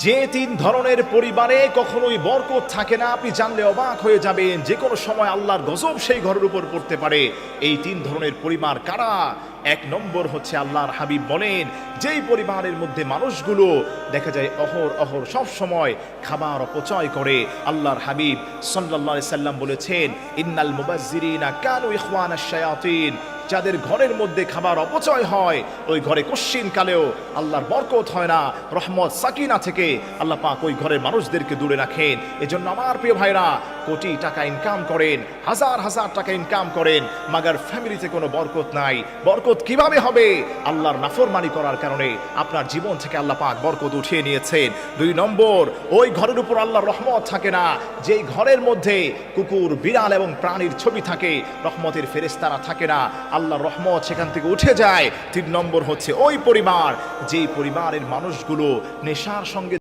যে তিন ধরনের পরিবারে কখনোই বরকত থাকে না, আপনি জানলে অবাক হয়ে যাবেন। যে কোনো সময় আল্লাহর গজব সেই ঘরের উপর পড়তে পারে। এই তিন ধরনের পরিবার কারা? এক নম্বর হচ্ছে, আল্লাহর হাবিব বলেন, যেই পরিবারের মধ্যে মানুষগুলো দেখা যায় অহর সব সময় খাবার অপচয় করে। আল্লাহর হাবিব সাল্লাল্লাহু আলাইহি সাল্লাম বলেছেন, ইন্নাল মুবাজ্জিরিনা কানু ইখওয়ানাশ শায়াতিন। যাদের ঘরের মধ্যে খাবার অপচয় হয়, ওই ঘরে কশ্চিন কালেও আল্লাহর বরকত হয় না। রহমত সাকিনা থেকে আল্লাহ পাক ওই ঘরের মানুষদেরকে দূরে রাখেন। এজন্য আমার প্রিয় ভাইরা, কোটি টাকা ইনকাম করেন, হাজার হাজার টাকা ইনকাম করেন, মাগার ফ্যামিলিতে কোনো বরকত নাই। বরকত কিভাবে হবে? আল্লাহর নাফরমানি করার কারণে আপনার জীবন থেকে আল্লাহ পাক বরকত উঠিয়ে নিয়েছেন। দুই নম্বর, ওই ঘরের উপর আল্লাহর রহমত থাকে না। যেই ঘরের মধ্যে কুকুর, বিড়াল এবং প্রাণীর ছবি থাকে, রহমতের ফেরেশতারা থাকে না, আল্লাহর রহমত সেখান থেকে উঠে যায়। তিন নম্বর হচ্ছে ওই পরিবার, যেই পরিবারের মানুষগুলো নেশার সঙ্গে